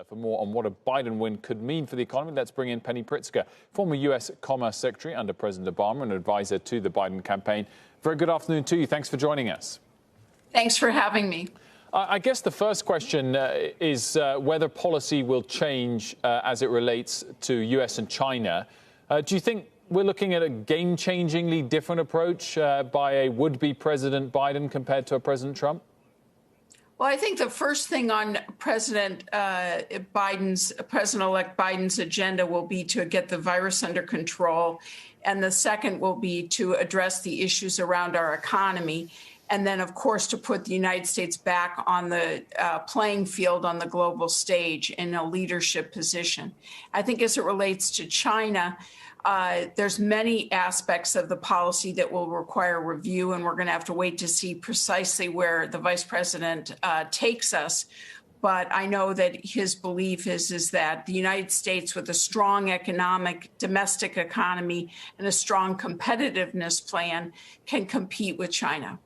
For more on what a Biden win could mean for the economy, let's bring in Penny Pritzker, former U.S. Commerce Secretary under President Obama and advisor to the Biden campaign. Very good afternoon to you. Thanks for joining us. Thanks for having me. I guess the first question is whether policy will change as it relates to U.S. and China. Do you think we're looking at a game-changingly different approach by a would-be President Biden compared to a President Trump? Well, I think the first thing on President-elect Biden's agenda will be to get the virus under control. And the second will be to address the issues around our economy. And then, of course, to put the United States back on the playing field on the global stage in a leadership position. I think as it relates to China, there's many aspects of the policy that will require review, and we're going to have to wait to see precisely where the vice president takes us. But I know that his belief is that the United States, with a strong domestic economy and a strong competitiveness plan, can compete with China.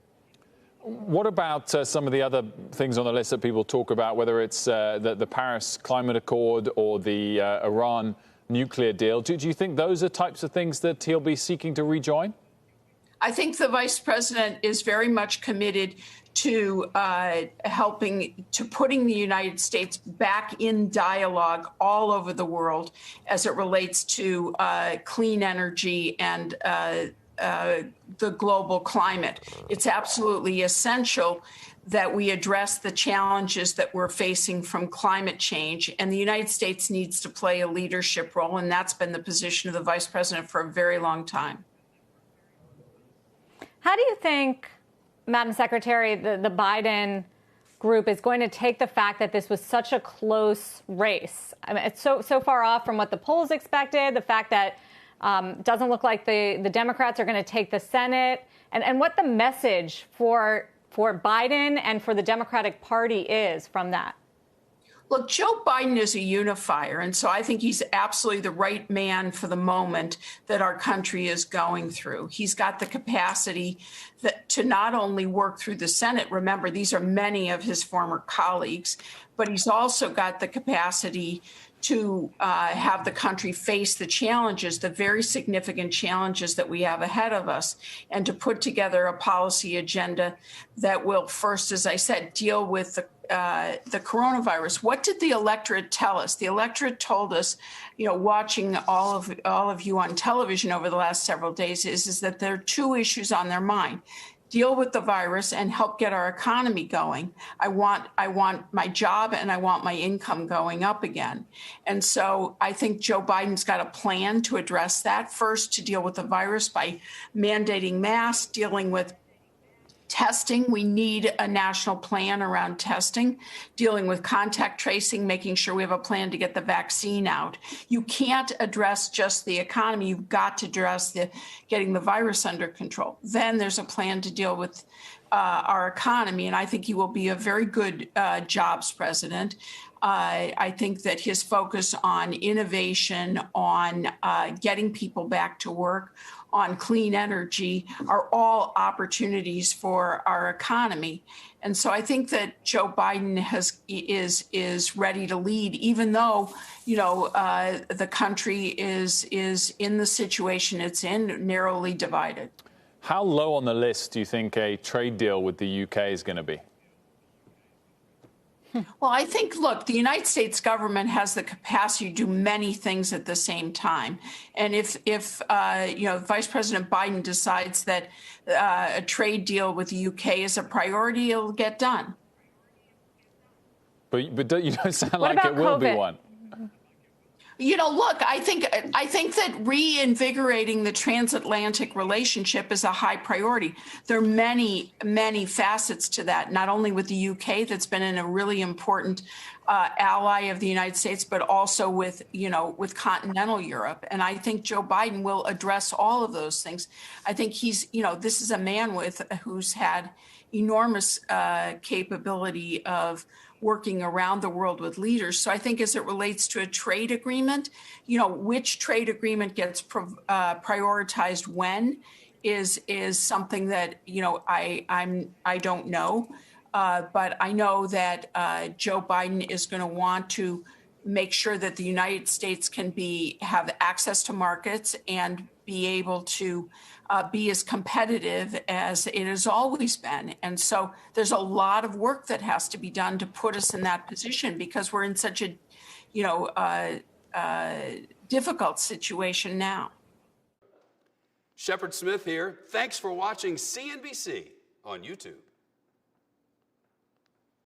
What about some of the other things on the list that people talk about, whether it's the Paris Climate Accord or the Iran nuclear deal? Do you think those are types of things that he'll be seeking to rejoin? I think the vice president is very much committed to putting the United States back in dialogue all over the world as it relates to clean energy and the global climate. It's absolutely essential that we address the challenges that we're facing from climate change. And the United States needs to play a leadership role. And that's been the position of the vice president for a very long time. How do you think, Madam Secretary, the Biden group is going to take the fact that this was such a close race? I mean, it's so far off from what the polls expected, the fact that doesn't look like the Democrats are going to take the Senate, and what the message for Biden and for the Democratic Party is from that. Look, Joe Biden is a unifier, and so I think he's absolutely the right man for the moment that our country is going through. He's got the capacity to not only work through the Senate, remember, these are many of his former colleagues, but he's also got the capacity to have the country face the challenges, the very significant challenges that we have ahead of us, and to put together a policy agenda that will first, as I said, deal with the coronavirus. What did the electorate tell us? The electorate told us, watching all of you on television over the last several days, is that there are two issues on their mind. Deal with the virus and help get our economy going. I want my job and I want my income going up again. And so I think Joe Biden's got a plan to address that. First, to deal with the virus by mandating masks, dealing with testing. We need a national plan around testing, dealing with contact tracing, making sure we have a plan to get the vaccine out. You can't address just the economy. You've got to address getting the virus under control. Then there's a plan to deal with our economy. And I think he will be a very good jobs president. I think that his focus on innovation, on getting people back to work, on clean energy are all opportunities for our economy. And so I think that Joe Biden is ready to lead, even though, the country is in the situation it's in, narrowly divided. How low on the list do you think a trade deal with the UK is going to be? Well, I think, look, the United States government has the capacity to do many things at the same time. And if Vice President Biden decides that a trade deal with the UK is a priority, it'll get done. But you don't sound like it will be one. Look, I think that reinvigorating the transatlantic relationship is a high priority. There are many, many facets to that, not only with the UK, that's been a really important ally of the United States, but also with continental Europe. And I think Joe Biden will address all of those things. I think this is a man who's had enormous capability of working around the world with leaders. So I think as it relates to a trade agreement, which trade agreement gets prioritized when is something that, I don't know. But I know that Joe Biden is going to want to make sure that the United States can have access to markets and be able to be as competitive as it has always been. And so there's a lot of work that has to be done to put us in that position, because we're in such a, difficult situation now. Shepard Smith here. Thanks for watching CNBC on YouTube.